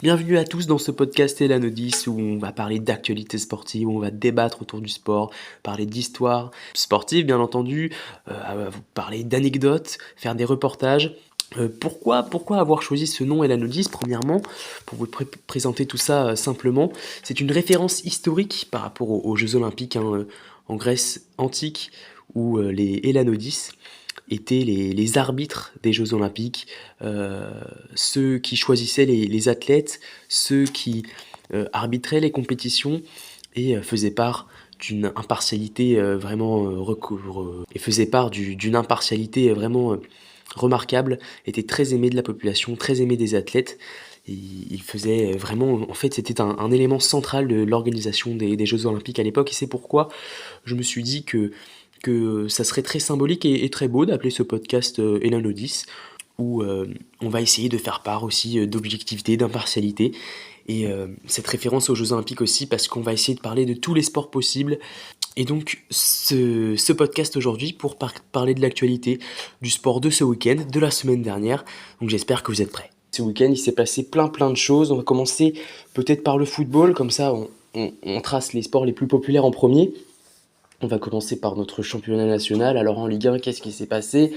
Bienvenue à tous dans ce podcast Elan 10 où on va parler d'actualité sportive, où on va débattre autour du sport, parler d'histoire sportive bien entendu, vous parler d'anecdotes, faire des reportages. Pourquoi avoir choisi ce nom Elan 10? Premièrement, pour vous présenter tout ça simplement, c'est une référence historique par rapport aux Jeux Olympiques en Grèce antique où les Hélanodis étaient les arbitres des Jeux Olympiques, ceux qui choisissaient les athlètes, ceux qui arbitraient les compétitions et faisaient part d'une impartialité d'une impartialité vraiment remarquable, étaient très aimés de la population, très aimés des athlètes. Et il faisait vraiment, en fait, c'était un élément central de l'organisation des Jeux Olympiques à l'époque, et c'est pourquoi je me suis dit que ça serait très symbolique et très beau d'appeler ce podcast Elan Odys, où on va essayer de faire part aussi d'objectivité, d'impartialité, et cette référence aux Jeux Olympiques aussi, parce qu'on va essayer de parler de tous les sports possibles. Et donc ce podcast aujourd'hui pour parler de l'actualité du sport de ce week-end, de la semaine dernière, donc j'espère que vous êtes prêts. Ce week-end, il s'est passé plein de choses. On va commencer peut-être par le football, comme ça on trace les sports les plus populaires en premier. On va commencer par notre championnat national. Alors en Ligue 1, qu'est-ce qui s'est passé?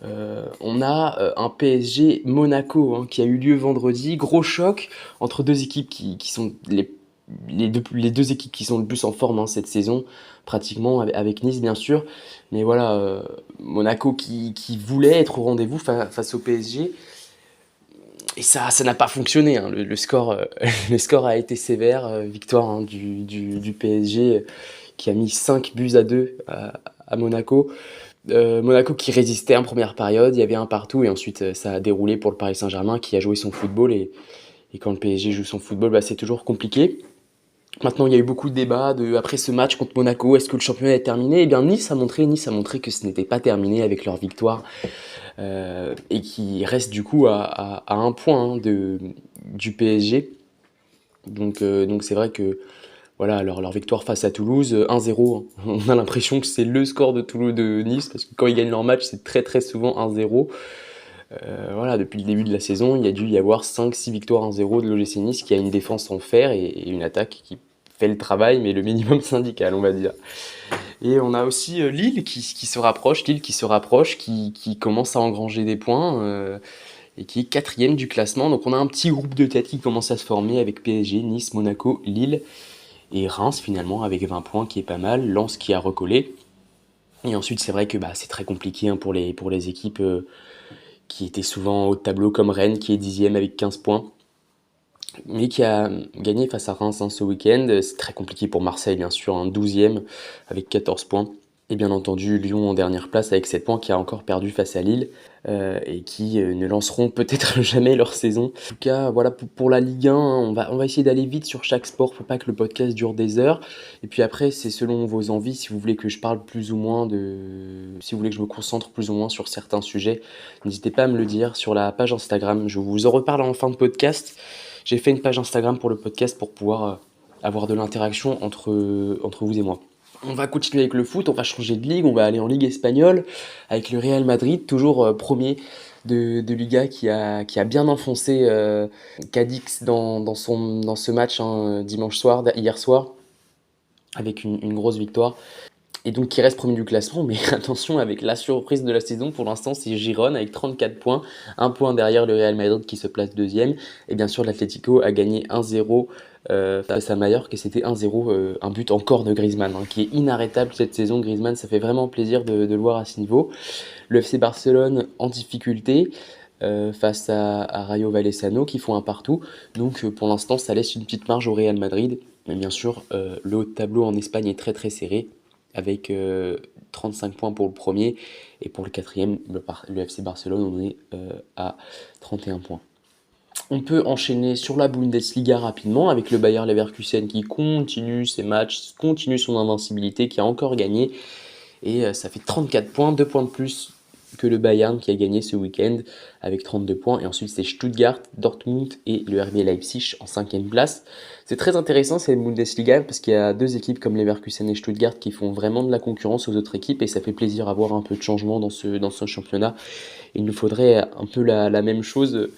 On a un PSG Monaco qui a eu lieu vendredi. Gros choc entre deux équipes qui sont les deux équipes qui sont le plus en forme cette saison, pratiquement, avec Nice bien sûr. Mais voilà, Monaco qui voulait être au rendez-vous face au PSG. Et ça n'a pas fonctionné. Le score, le score a été sévère. Victoire du PSG qui a mis 5 buts à 2 à Monaco. Monaco qui résistait en première période, il y avait un partout et ensuite ça a déroulé pour le Paris Saint-Germain qui a joué son football et quand le PSG joue son football, c'est toujours compliqué. Maintenant, il y a eu beaucoup de débats après ce match contre Monaco, est-ce que le championnat est terminé? Eh bien, Nice a montré que ce n'était pas terminé avec leur victoire et qui reste du coup à un point du PSG. Donc c'est vrai que voilà, leur victoire face à Toulouse, 1-0. On a l'impression que c'est le score de Toulouse de Nice, parce que quand ils gagnent leur match, c'est très souvent 1-0. Voilà, depuis le début de la saison, il y a dû y avoir 5-6 victoires 1-0 de l'OGC Nice, qui a une défense en fer et une attaque qui fait le travail, mais le minimum syndical, on va dire. Et on a aussi Lille qui se rapproche, qui commence à engranger des points, et qui est quatrième du classement. Donc on a un petit groupe de tête qui commence à se former avec PSG, Nice, Monaco, Lille. Et Reims finalement avec 20 points qui est pas mal, Lens qui a recollé. Et ensuite c'est vrai que c'est très compliqué pour les équipes qui étaient souvent en haut de tableau comme Rennes qui est 10e avec 15 points. Mais qui a gagné face à Reims ce week-end. C'est très compliqué pour Marseille bien sûr, 12e avec 14 points. Et bien entendu Lyon en dernière place avec 7 points qui a encore perdu face à Lille et qui ne lanceront peut-être jamais leur saison. En tout cas voilà pour la Ligue 1, on va essayer d'aller vite sur chaque sport pour pas que le podcast dure des heures. Et puis après c'est selon vos envies, si vous voulez que je parle plus ou moins si vous voulez que je me concentre plus ou moins sur certains sujets, n'hésitez pas à me le dire sur la page Instagram. Je vous en reparle en fin de podcast. J'ai fait une page Instagram pour le podcast pour pouvoir avoir de l'interaction entre vous et moi. On va continuer avec le foot, on va changer de ligue, on va aller en Ligue espagnole avec le Real Madrid, toujours premier de Liga qui a bien enfoncé Cadix dans ce match hier soir, avec une grosse victoire. Et donc qui reste premier du classement, mais attention avec la surprise de la saison, pour l'instant c'est Girone avec 34 points, un point derrière le Real Madrid qui se place deuxième, et bien sûr l'Atlético a gagné 1-0 face à Mallorca, et c'était 1-0, un but encore de Griezmann, qui est inarrêtable cette saison. Griezmann, ça fait vraiment plaisir de le voir à ce niveau. Le FC Barcelone en difficulté face à Rayo Vallecano qui font un partout, donc pour l'instant ça laisse une petite marge au Real Madrid, mais bien sûr le haut de tableau en Espagne est très serré, avec 35 points pour le premier, et pour le quatrième, le FC Barcelone, on est à 31 points. On peut enchaîner sur la Bundesliga rapidement, avec le Bayer Leverkusen qui continue ses matchs, continue son invincibilité, qui a encore gagné, et ça fait 34 points, 2 points de plus que le Bayern qui a gagné ce week-end, avec 32 points. Et ensuite, c'est Stuttgart, Dortmund et le RB Leipzig en 5e place. C'est très intéressant cette Bundesliga parce qu'il y a deux équipes comme Leverkusen et Stuttgart qui font vraiment de la concurrence aux autres équipes et ça fait plaisir à voir un peu de changement dans ce championnat. Il nous faudrait un peu la même chose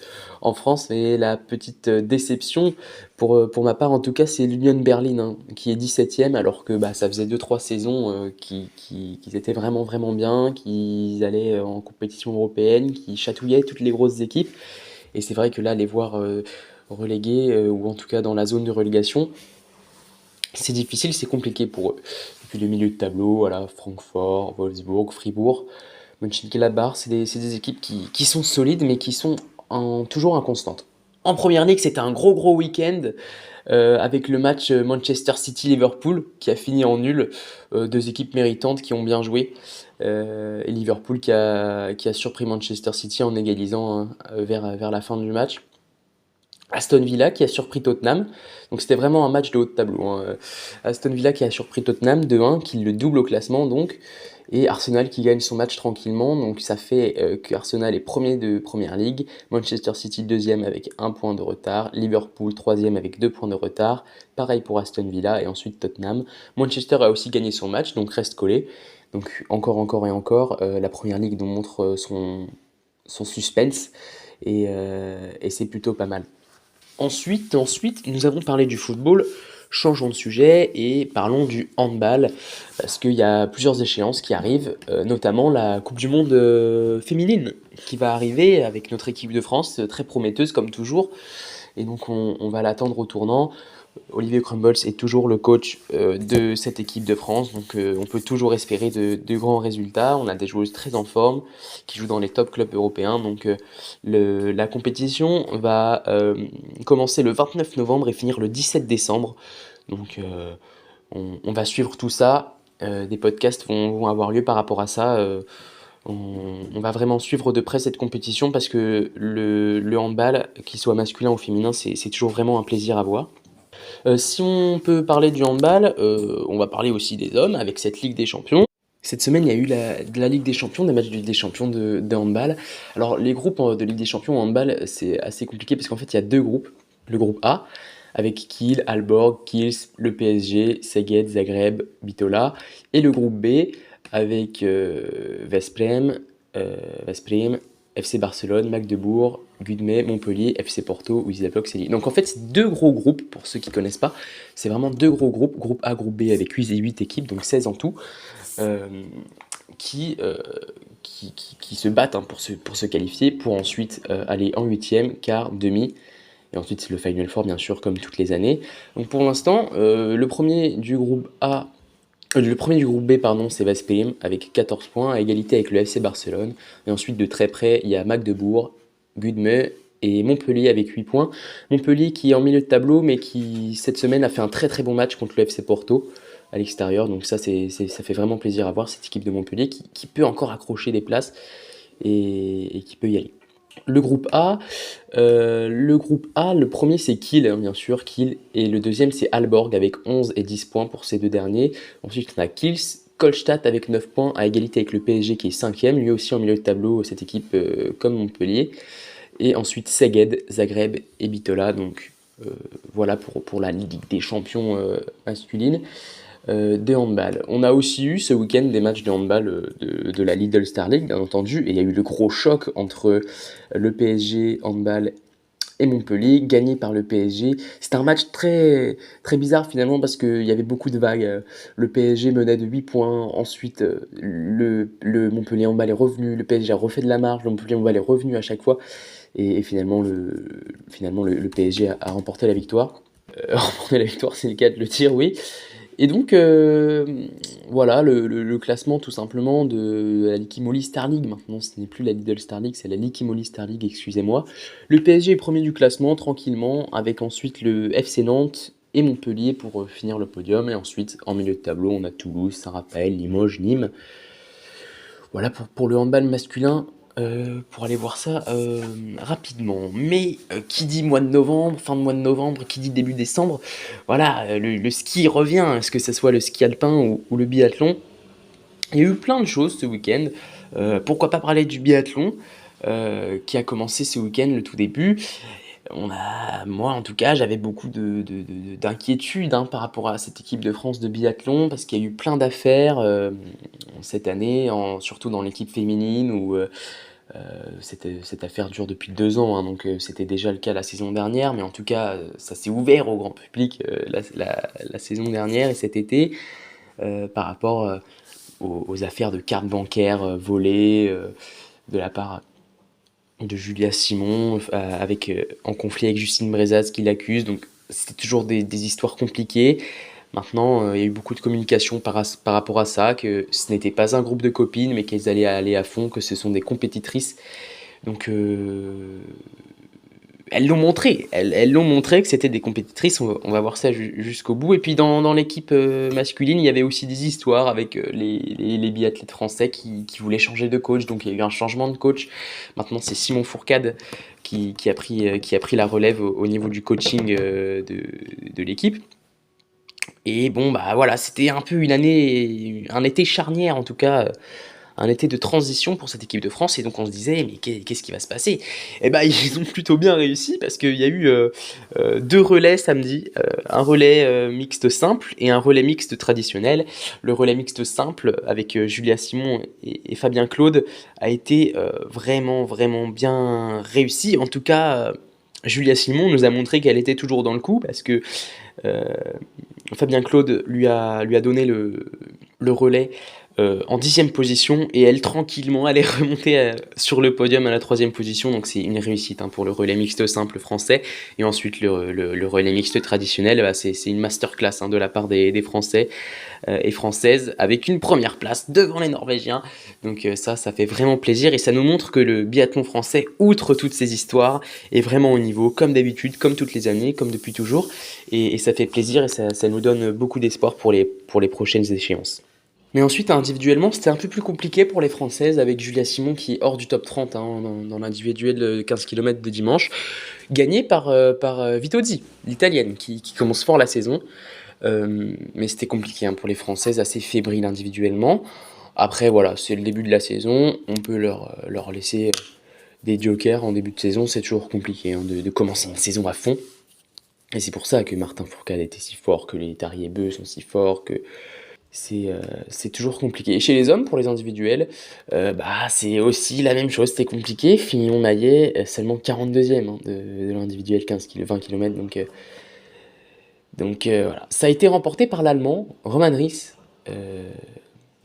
en France. Et la petite déception, pour ma part en tout cas, c'est l'Union Berlin hein, qui est 17e alors que ça faisait 2-3 saisons qu'ils étaient vraiment vraiment bien, qu'ils allaient en compétition européenne, qui chatouillaient toutes les grosses équipes. Et c'est vrai que là, les voir relégués, ou en tout cas dans la zone de relégation, c'est difficile, c'est compliqué pour eux. Et puis le milieu de tableau, voilà, Francfort, Wolfsburg, Fribourg, Mönchengladbach, c'est des équipes qui sont solides, mais qui sont toujours inconstantes. En première ligue, c'était un gros gros week-end avec le match Manchester City-Liverpool qui a fini en nul. Deux équipes méritantes qui ont bien joué. Et Liverpool qui a surpris Manchester City en égalisant hein, vers la fin du match. Aston Villa qui a surpris Tottenham. Donc c'était vraiment un match de haut de tableau, hein. Aston Villa qui a surpris Tottenham 2-1, qui le double au classement donc. Et Arsenal qui gagne son match tranquillement. Donc ça fait que Arsenal est premier de Première Ligue. Manchester City deuxième avec 1 point de retard. Liverpool troisième avec 2 points de retard. Pareil pour Aston Villa et ensuite Tottenham. Manchester a aussi gagné son match, donc reste collé. Donc encore et encore, la Première Ligue nous montre son suspense. Et c'est plutôt pas mal. Ensuite, nous avons parlé du football, changeons de sujet et parlons du handball, parce qu'il y a plusieurs échéances qui arrivent, notamment la Coupe du Monde féminine, qui va arriver avec notre équipe de France, très prometteuse comme toujours, et donc on va l'attendre au tournant. Olivier Crumbles est toujours le coach de cette équipe de France, donc on peut toujours espérer de grands résultats. On a des joueuses très en forme qui jouent dans les top clubs européens, donc la compétition va commencer le 29 novembre et finir le 17 décembre. Donc on va suivre tout ça. Des podcasts vont avoir lieu par rapport à ça. On va vraiment suivre de près cette compétition parce que le handball, qu'il soit masculin ou féminin, c'est toujours vraiment un plaisir à voir. Si on peut parler du handball, on va parler aussi des hommes avec cette Ligue des Champions. Cette semaine, il y a eu de la Ligue des Champions, des matchs de Ligue des Champions de handball. Alors, les groupes de Ligue des Champions en handball, c'est assez compliqué parce qu'en fait, il y a deux groupes. Le groupe A, avec Kiel, Aalborg, Kiels, le PSG, Szeged, Zagreb, Bitola. Et le groupe B, avec Veszprém, FC Barcelone, Magdebourg, Gudme, Montpellier, FC Porto, Wisła Płock. Donc en fait, c'est deux gros groupes, pour ceux qui ne connaissent pas. C'est vraiment deux gros groupes, groupe A, groupe B, avec 8 équipes, donc 16 en tout, euh, qui, euh, qui se battent hein, pour se qualifier, pour ensuite aller en huitième, quart, demi. Et ensuite, c'est le Final Four, bien sûr, comme toutes les années. Donc pour l'instant, le premier du groupe B, pardon, c'est Veszprém avec 14 points, à égalité avec le FC Barcelone. Et ensuite, de très près, il y a Magdebourg, Gudme et Montpellier avec 8 points. Montpellier qui est en milieu de tableau, mais qui, cette semaine, a fait un très très bon match contre le FC Porto à l'extérieur. Donc ça fait vraiment plaisir à voir cette équipe de Montpellier qui peut encore accrocher des places et qui peut y aller. Le groupe A, le premier c'est Kiel, hein, bien sûr, Kiel, et le deuxième c'est Aalborg avec 11 et 10 points pour ces deux derniers. Ensuite on a Kiels, Kolstadt avec 9 points à égalité avec le PSG qui est 5ème, lui aussi en milieu de tableau, cette équipe comme Montpellier. Et ensuite Szeged, Zagreb et Bitola, donc voilà pour la Ligue des Champions masculine. De handball. On a aussi eu ce week-end des matchs de handball de la Lidl Star League, bien entendu, et il y a eu le gros choc entre le PSG handball et Montpellier, gagné par le PSG. C'était un match très, très bizarre finalement parce qu'il y avait beaucoup de vagues. Le PSG menait de 8 points, ensuite le Montpellier handball est revenu, le PSG a refait de la marge, le Montpellier handball est revenu à chaque fois, et finalement le PSG a remporté la victoire. Remporter la victoire, c'est le cas de le dire, oui. Et donc, voilà, le classement tout simplement de la Liquimoli Star League. Maintenant, ce n'est plus la Lidl Star League, c'est la Liquimoli Star League, excusez-moi. Le PSG est premier du classement, tranquillement, avec ensuite le FC Nantes et Montpellier pour finir le podium. Et ensuite, en milieu de tableau, on a Toulouse, Saint-Raphaël, Limoges, Nîmes. Voilà pour le handball masculin. Pour aller voir ça rapidement. Mais qui dit mois de novembre, fin de mois de novembre, qui dit début décembre, voilà, le ski revient, est-ce que ce soit le ski alpin ou le biathlon. Il y a eu plein de choses ce week-end. Pourquoi pas parler du biathlon qui a commencé ce week-end, le tout début. Moi en tout cas, j'avais beaucoup d'inquiétudes hein, par rapport à cette équipe de France de biathlon, parce qu'il y a eu plein d'affaires cette année, surtout dans l'équipe féminine, où cette affaire dure depuis 2 ans, hein, donc c'était déjà le cas la saison dernière, mais en tout cas, ça s'est ouvert au grand public la saison dernière et cet été, par rapport aux affaires de cartes bancaires volées de la part de Julia Simon, en conflit avec Justine Brezaz qui l'accuse, donc c'était toujours des histoires compliquées. Maintenant, il y a eu beaucoup de communication par rapport à ça, que ce n'était pas un groupe de copines, mais qu'elles allaient aller à fond, que ce sont des compétitrices. Donc, elles l'ont montré que c'était des compétitrices, on va voir ça jusqu'au bout. Et puis dans l'équipe masculine, il y avait aussi des histoires avec les biathlètes français qui voulaient changer de coach, donc il y a eu un changement de coach. Maintenant c'est Simon Fourcade qui a pris la relève au niveau du coaching de l'équipe. Et bon bah voilà, c'était un peu un été charnière en tout cas, un été de transition pour cette équipe de France, et donc on se disait mais qu'est-ce qui va se passer? Et bah ils ont plutôt bien réussi, parce qu'il y a eu 2 relais samedi, un relais mixte simple et un relais mixte traditionnel. Le relais mixte simple avec Julia Simon et Fabien Claude a été vraiment vraiment bien réussi. En tout cas, Julia Simon nous a montré qu'elle était toujours dans le coup, parce que euh, Fabien Claude lui a donné le relais en 10e position, et elle tranquillement elle est remontée sur le podium à la 3e position, donc c'est une réussite hein, pour le relais mixte simple français. Et ensuite le relais mixte traditionnel, bah, c'est une masterclass hein, de la part des Français et Françaises, avec une première place devant les Norvégiens. Donc ça fait vraiment plaisir, et ça nous montre que le biathlon français, outre toutes ces histoires, est vraiment au niveau, comme d'habitude, comme toutes les années, comme depuis toujours, et ça fait plaisir, et ça nous donne beaucoup d'espoir pour les prochaines échéances. Mais ensuite, individuellement, c'était un peu plus compliqué pour les Françaises, avec Julia Simon qui est hors du top 30 hein, dans l'individuel de 15 km de dimanche, gagnée par Vitozzi, l'italienne, qui commence fort la saison. Mais c'était compliqué hein, pour les Françaises, assez fébriles individuellement. Après, voilà, c'est le début de la saison, on peut leur laisser des jokers en début de saison, c'est toujours compliqué hein, de commencer une saison à fond. Et c'est pour ça que Martin Fourcade était si fort, que les Tariebeux sont si forts, que c'est toujours compliqué. Et chez les hommes, pour les individuels, bah, c'est aussi la même chose, c'était compliqué. Fignon Maillet, seulement 42e hein, de l'individuel 20 km, donc voilà. Ça a été remporté par l'Allemand, Roman Ries. Euh,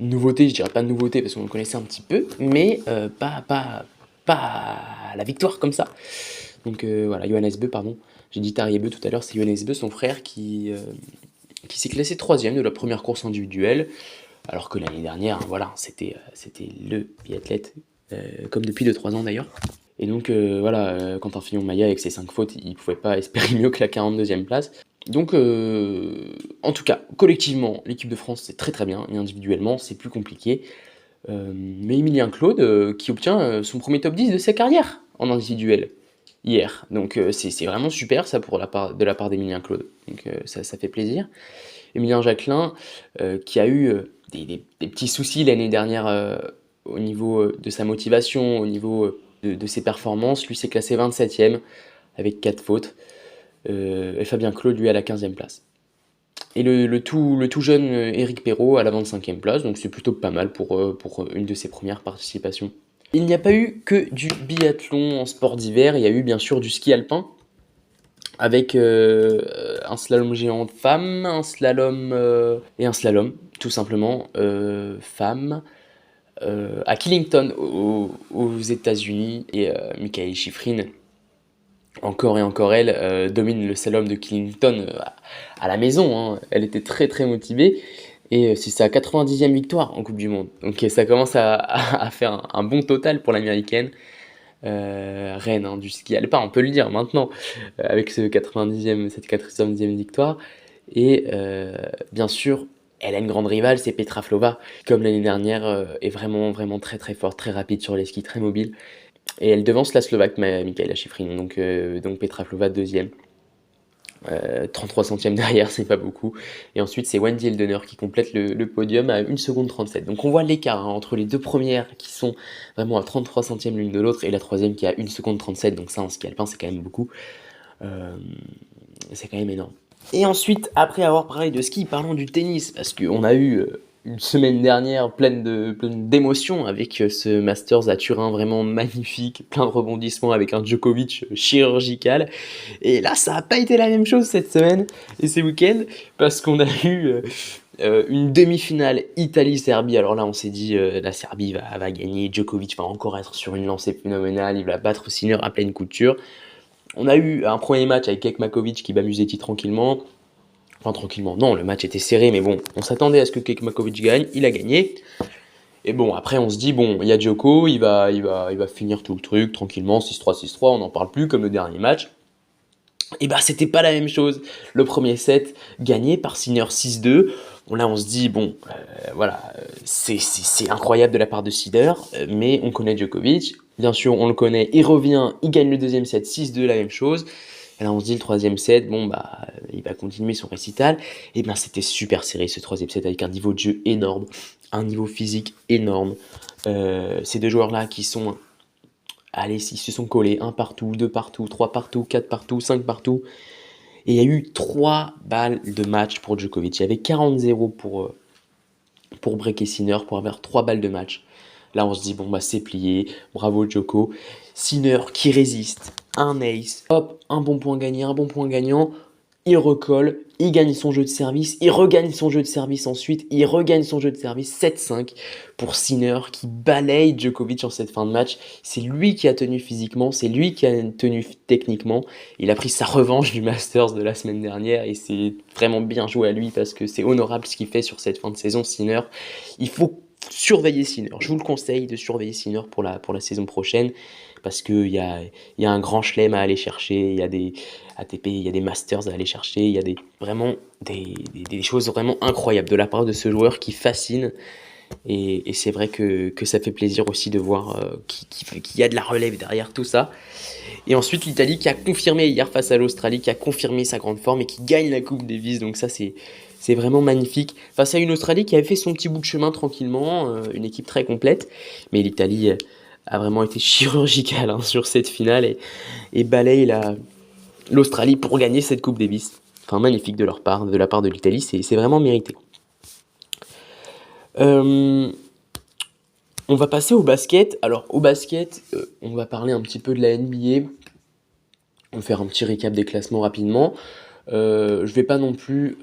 Nouveauté, je dirais pas nouveauté parce qu'on le connaissait un petit peu, mais pas la victoire comme ça. Donc voilà, Johannes Beu, pardon. J'ai dit Tariebeu tout à l'heure, c'est Johannes Beu, son frère, qui s'est classé 3e de la première course individuelle, alors que l'année dernière, hein, voilà, c'était le biathlète, comme depuis 2-3 ans d'ailleurs. Et donc voilà, Quentin Fillon-Maillet avec ses 5 fautes, il pouvait pas espérer mieux que la 42e place. Donc en tout cas, collectivement, l'équipe de France c'est très très bien, et individuellement c'est plus compliqué. Mais Emilien Claude qui obtient son premier top 10 de sa carrière en individuel hier. Donc c'est vraiment super ça de la part d'Emilien Claude. Donc ça fait plaisir. Emilien Jacquelin qui a eu des petits soucis l'année dernière au niveau de sa motivation, au niveau de ses performances. Lui s'est classé 27e avec 4 fautes. Et Fabien Claude lui à la 15e place. Et le tout jeune Éric Perrault à la 25e place, donc c'est plutôt pas mal pour une de ses premières participations. Il n'y a pas eu que du biathlon en sport d'hiver, il y a eu bien sûr du ski alpin, avec un slalom géant femme, un slalom et un slalom, tout simplement, femme, à Killington aux États-Unis, et Michael Schifrin, encore et encore elle, domine le slalom de Killington à la maison, hein. Elle était très très motivée, et c'est sa 90e victoire en Coupe du Monde. Donc ça commence à faire un bon total pour l'américaine. Reine hein, du ski alpin, on peut le dire maintenant, avec cette 90e victoire. Et bien sûr, elle a une grande rivale, c'est Petra Flova, comme l'année dernière, est vraiment vraiment très très forte, très rapide sur les skis, très mobile. Et elle devance la Slovaque Mikaela Shiffrin, donc Petra Flova 2e. 33 centièmes derrière, c'est pas beaucoup. Et ensuite, c'est Wendy Eldener qui complète le podium à 1 seconde 37. Donc on voit l'écart hein, entre les deux premières qui sont vraiment à 33 centièmes l'une de l'autre et la troisième qui est à 1 seconde 37. Donc ça, en ski alpin, c'est quand même beaucoup. Euh, c'est quand même énorme. Et ensuite, après avoir parlé de ski, parlons du tennis, parce qu'on a eu une semaine dernière pleine d'émotions avec ce Masters à Turin vraiment magnifique, plein de rebondissements avec un Djokovic chirurgical. Et là, ça n'a pas été la même chose cette semaine et ces week-ends, parce qu'on a eu une demi-finale Italie-Serbie. Alors là, on s'est dit, la Serbie va gagner, Djokovic va encore être sur une lancée phénoménale, il va battre Sinner à pleine couture. On a eu un premier match avec Kekmakovic qui bat Musetti tranquillement. Enfin, tranquillement, non, le match était serré, mais bon, on s'attendait à ce que Kekmakovic gagne, il a gagné. Et bon, après, on se dit, bon, il y a Djoko, il va finir tout le truc tranquillement, 6-3, 6-3, on n'en parle plus comme le dernier match. Et bah, c'était pas la même chose. Le premier set, gagné par Sinner 6-2. Bon, là, on se dit, bon, voilà, c'est incroyable de la part de Sinner, mais on connaît Djokovic. Bien sûr, on le connaît, il revient, il gagne le deuxième set 6-2, la même chose. Et là, on se dit, le troisième set, bon, bah, il va continuer son récital. Et ben, c'était super serré, ce troisième set, avec un niveau de jeu énorme, un niveau physique énorme. Ces deux joueurs-là qui sont allez, ils se sont collés, un partout, deux partout, trois partout, quatre partout, cinq partout. Et il y a eu 3 balles de match pour Djokovic. Il y avait 40-0 pour breaker Sinner, pour avoir 3 balles de match. Là, on se dit, bon, bah, c'est plié. Bravo, Djoko. Sinner qui résiste. Un ace. Hop, un bon point gagné, un bon point gagnant. Il recolle, il gagne son jeu de service, il regagne son jeu de service ensuite, il regagne son jeu de service 7-5 pour Sinner qui balaye Djokovic en cette fin de match. C'est lui qui a tenu physiquement, c'est lui qui a tenu techniquement. Il a pris sa revanche du Masters de la semaine dernière et c'est vraiment bien joué à lui parce que c'est honorable ce qu'il fait sur cette fin de saison, Sinner. Il faut surveiller Sinner. Je vous le conseille de surveiller Sinner pour la saison prochaine parce qu'il y a un grand chelem à aller chercher, il y a des ATP, il y a des Masters à aller chercher, il y a vraiment des choses vraiment incroyables de la part de ce joueur qui fascine. Et c'est vrai que ça fait plaisir aussi de voir qu'il y a de la relève derrière tout ça. Et ensuite, l'Italie qui a confirmé hier face à l'Australie, qui a confirmé sa grande forme et qui gagne la Coupe Davis. Donc ça, c'est vraiment magnifique. Face à une Australie qui avait fait son petit bout de chemin tranquillement, une équipe très complète. Mais l'Italie a vraiment été chirurgicale hein, sur cette finale et balaye l'Australie pour gagner cette Coupe Davis. Enfin, magnifique de la part de l'Italie, c'est vraiment mérité. Euh, on va passer au basket. Alors, au basket, on va parler un petit peu de la NBA. On va faire un petit récap des classements rapidement. Je vais pas non plus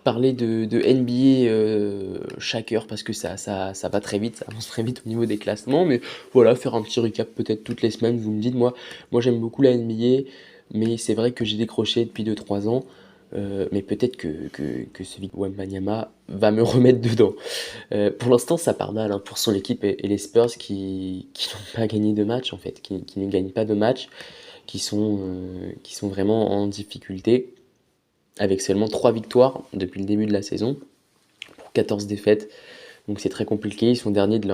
parler de NBA chaque heure parce que ça va très vite, ça avance très vite au niveau des classements. Mais voilà, faire un petit récap peut-être toutes les semaines. Vous me dites, moi j'aime beaucoup la NBA, mais c'est vrai que j'ai décroché depuis 2 3 ans. Mais peut-être que celui de Wembanyama va me remettre dedans. Pour l'instant, ça part mal hein, pour son équipe et les Spurs qui n'ont pas gagné de match en fait, qui ne gagnent pas de match, qui sont vraiment en difficulté, avec seulement 3 victoires depuis le début de la saison, pour 14 défaites. Donc c'est très compliqué, ils sont derniers de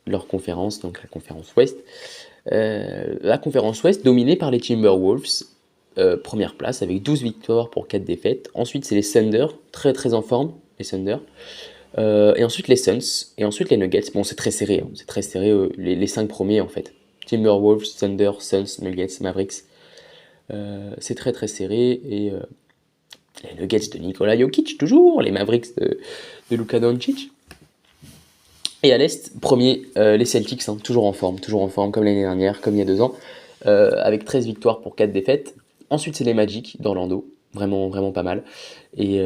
leur conférence, donc la conférence Ouest. La conférence Ouest dominée par les Timberwolves, première place avec 12 victoires pour 4 défaites. Ensuite c'est les Thunder, très très en forme, les Thunder. Et ensuite les Suns, et ensuite les Nuggets. Bon c'est très serré, hein. C'est très serré les 5 premiers en fait. Timberwolves, Thunder, Suns, Nuggets, Mavericks. C'est très très serré et les Nuggets de Nikola Jokic toujours, les Mavericks de Luka Doncic. Et à l'Est, premier, les Celtics, hein, toujours en forme comme l'année dernière, comme il y a 2 ans, avec 13 victoires pour 4 défaites. Ensuite c'est les Magic d'Orlando, vraiment vraiment pas mal. Et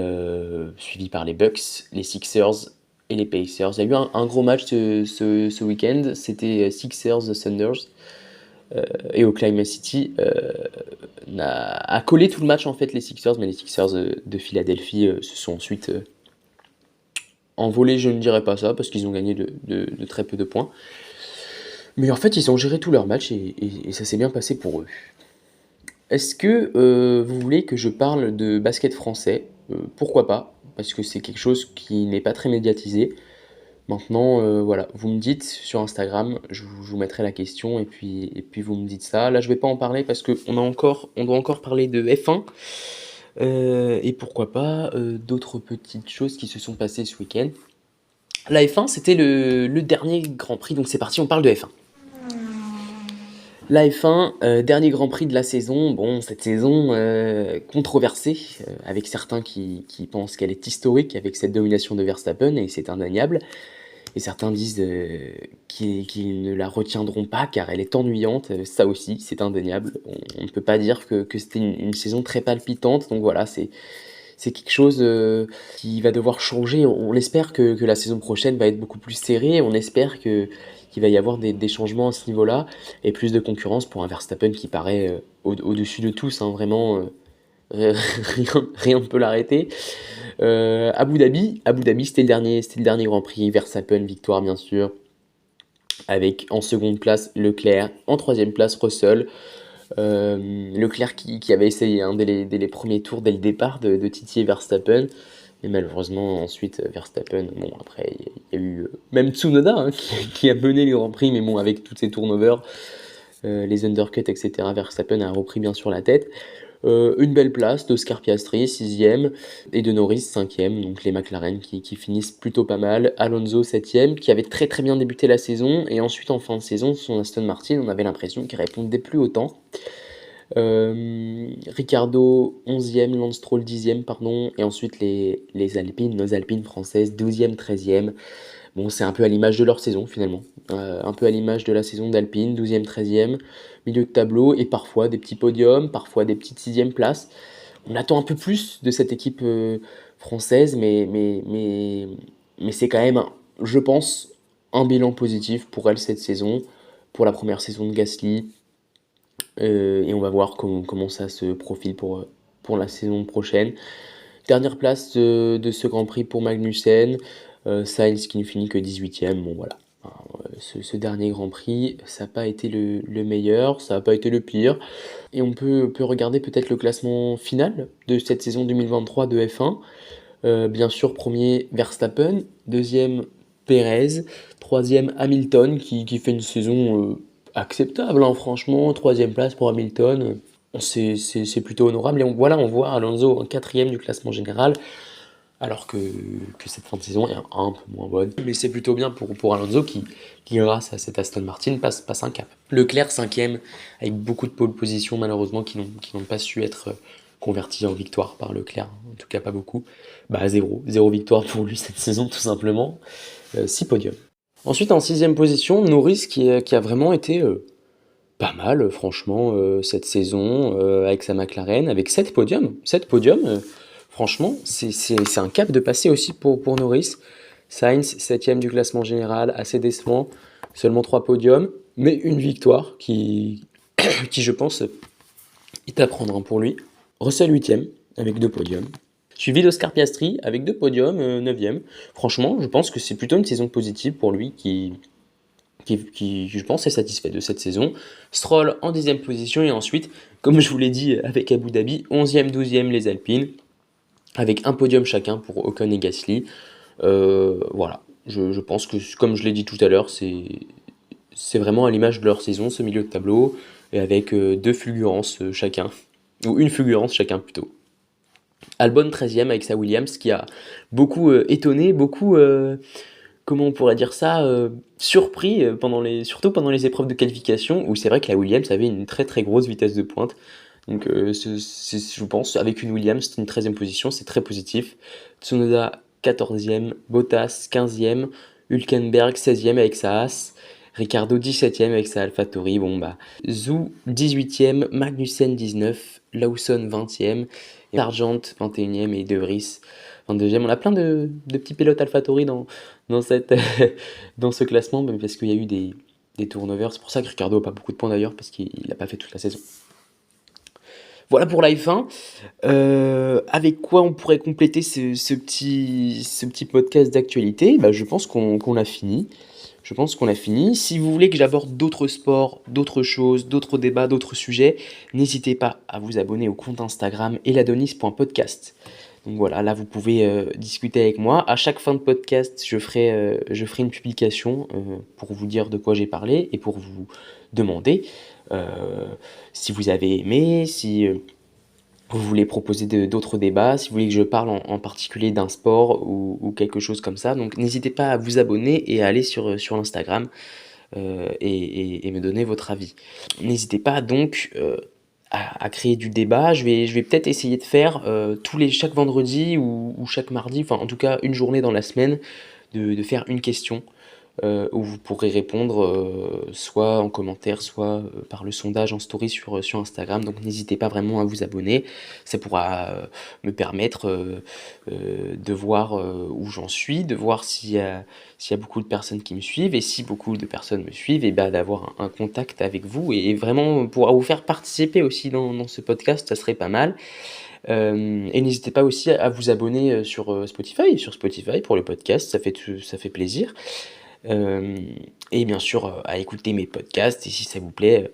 suivi par les Bucks, les Sixers et les Pacers. Il y a eu un gros match ce week-end, c'était Sixers Thunders. Et Oklahoma City a collé tout le match en fait les Sixers, mais les Sixers de Philadelphie se sont ensuite envolés, je ne dirais pas ça, parce qu'ils ont gagné de très peu de points. Mais en fait, ils ont géré tout leur match et ça s'est bien passé pour eux. Est-ce que vous voulez que je parle de basket français? Pourquoi pas? Parce que c'est quelque chose qui n'est pas très médiatisé. Maintenant, voilà, vous me dites sur Instagram, je vous mettrai la question et puis vous me dites ça. Là, je vais pas en parler parce qu'on doit encore parler de F1. Et pourquoi pas d'autres petites choses qui se sont passées ce week-end. La F1, c'était le dernier Grand Prix, donc c'est parti, on parle de F1. La F1, dernier Grand Prix de la saison. Bon, cette saison controversée, avec certains qui pensent qu'elle est historique avec cette domination de Verstappen, et c'est indéniable. Et certains disent qu'ils ne la retiendront pas car elle est ennuyante. Ça aussi, c'est indéniable. On ne peut pas dire que c'était une saison très palpitante. Donc voilà, c'est quelque chose qui va devoir changer. On espère que la saison prochaine va être beaucoup plus serrée. On espère qu'il va y avoir des changements à ce niveau-là et plus de concurrence pour un Verstappen qui paraît au-dessus de tous, hein, vraiment. Rien ne peut l'arrêter. Abu Dhabi, c'était le dernier Grand Prix. Verstappen, victoire bien sûr. Avec en seconde place Leclerc, en troisième place Russell. Leclerc qui avait essayé hein, dès les premiers tours, dès le départ, de titiller Verstappen. Mais malheureusement, ensuite, Verstappen, bon, après, il y a eu même Tsunoda hein, qui a mené les Grands Prix, mais bon, avec tous ces turnovers, les undercuts, etc., Verstappen a repris bien sûr la tête. Une belle place d'Oscar Piastri, 6ème, et de Norris, 5ème, donc les McLaren qui finissent plutôt pas mal. Alonso, 7ème, qui avait très très bien débuté la saison, et ensuite en fin de saison, son Aston Martin, on avait l'impression qu'il répondait plus autant. Ricardo, 11ème, Lance Stroll, 10ème, pardon, et ensuite les Alpines, nos Alpines françaises, 12ème, 13ème. Bon, c'est un peu à l'image de leur saison finalement. Un peu à l'image de la saison d'Alpine, 12e, 13e, milieu de tableau, et parfois des petits podiums, parfois des petites 6e places. On attend un peu plus de cette équipe française, mais c'est quand même, je pense, un bilan positif pour elle cette saison, pour la première saison de Gasly. Et on va voir comment ça se profile pour la saison prochaine. Dernière place de ce Grand Prix pour Magnussen. Sainz qui ne finit que 18ème. Bon voilà. Ce dernier Grand Prix, ça n'a pas été le meilleur, ça n'a pas été le pire. Et on peut regarder peut-être le classement final de cette saison 2023 de F1. Bien sûr, premier Verstappen, deuxième Perez, troisième Hamilton qui fait une saison acceptable, hein, franchement. Troisième place pour Hamilton, c'est plutôt honorable. Et voilà, on voit Alonso en quatrième du classement général, alors que cette fin de saison est un peu moins bonne. Mais c'est plutôt bien pour Alonso qui, grâce à cet Aston Martin, passe un cap. Leclerc, cinquième, avec beaucoup de pole position, malheureusement, qui n'ont pas su être convertis en victoire par Leclerc. En tout cas, pas beaucoup. Bah, zéro victoire pour lui cette saison, tout simplement. 6 podiums. Ensuite, en sixième position, Norris qui a vraiment été pas mal, franchement, cette saison, avec sa McLaren, avec 7 podiums. 7 podiums, franchement, c'est un cap de passer aussi pour Norris. Sainz, 7ème du classement général, assez décevant. Seulement 3 podiums, mais une victoire qui je pense, est à prendre hein, pour lui. Russell 8ème, avec 2 podiums. Suivi d'Oscar Piastri, avec 2 podiums, 9ème. Franchement, je pense que c'est plutôt une saison positive pour lui qui je pense, est satisfait de cette saison. Stroll en 10ème position, et ensuite, comme je vous l'ai dit avec Abu Dhabi, 11e, 12e les Alpines, avec un podium chacun pour Ocon et Gasly. Voilà, je pense que, comme je l'ai dit tout à l'heure, c'est vraiment à l'image de leur saison, ce milieu de tableau, et avec 2 fulgurances chacun, ou une fulgurance chacun plutôt. Albon 13ème avec sa Williams, qui a beaucoup étonné, beaucoup... comment on pourrait dire ça, surpris surtout pendant les épreuves de qualification, où c'est vrai que la Williams avait une très très grosse vitesse de pointe. Donc je pense, avec une Williams, c'est une 13e position, c'est très positif. Tsunoda 14e, Bottas 15e, Hülkenberg 16e avec sa Haas, Ricardo 17e avec sa AlphaTauri, bon bah, Zhou 18e, Magnussen 19, Lawson 20e, Sargent 21e et De Vries 22e. On a plein de petits pilotes AlphaTauri dans dans ce classement, mais parce qu'il y a eu des turnovers. C'est pour ça que Ricardo n'a pas beaucoup de points d'ailleurs, parce qu'il n'a pas fait toute la saison. Voilà pour la F1. Avec quoi on pourrait compléter ce petit podcast d'actualité? Bah, je pense qu'on a fini. Je pense qu'on a fini. Si vous voulez que j'aborde d'autres sports, d'autres choses, d'autres débats, d'autres sujets, n'hésitez pas à vous abonner au compte Instagram eladonis.podcast. Donc voilà, là vous pouvez discuter avec moi. À chaque fin de podcast, je ferai une publication pour vous dire de quoi j'ai parlé et pour vous demander si vous avez aimé, vous voulez proposer d'autres débats, si vous voulez que je parle en particulier d'un sport ou quelque chose comme ça. Donc n'hésitez pas à vous abonner et à aller sur Instagram et me donner votre avis. N'hésitez pas donc à créer du débat. Je vais peut-être essayer de faire chaque vendredi ou chaque mardi, enfin en tout cas une journée dans la semaine, de faire une question où vous pourrez répondre soit en commentaire, soit par le sondage en story sur Instagram. Donc n'hésitez pas vraiment à vous abonner. Ça pourra me permettre de voir où j'en suis, de voir s'il y a beaucoup de personnes qui me suivent, et si beaucoup de personnes me suivent, et ben d'avoir un contact avec vous et vraiment pouvoir vous faire participer aussi dans ce podcast, ça serait pas mal. Et n'hésitez pas aussi à vous abonner sur Spotify pour le podcast, ça fait plaisir. Euh, et bien sûr, à écouter mes podcasts, et si ça vous plaît,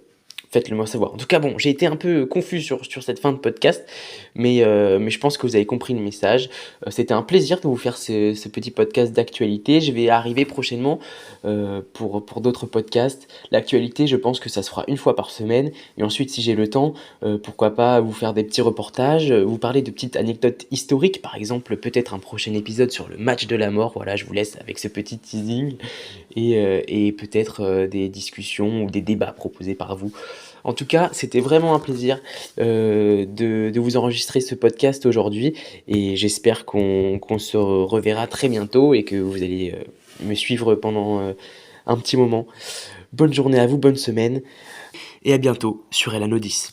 faites-le moi savoir. En tout cas, bon, j'ai été un peu confus sur cette fin de podcast, mais je pense que vous avez compris le message. C'était un plaisir de vous faire ce petit podcast d'actualité. Je vais arriver prochainement pour d'autres podcasts. L'actualité, je pense que ça se fera une fois par semaine. Et ensuite, si j'ai le temps, pourquoi pas vous faire des petits reportages, vous parler de petites anecdotes historiques, par exemple, peut-être un prochain épisode sur le match de la mort. Voilà, je vous laisse avec ce petit teasing et peut-être des discussions ou des débats proposés par vous. En tout cas, c'était vraiment un plaisir de vous enregistrer ce podcast aujourd'hui, et j'espère qu'on se reverra très bientôt et que vous allez me suivre pendant un petit moment. Bonne journée à vous, bonne semaine, et à bientôt sur Elano 10.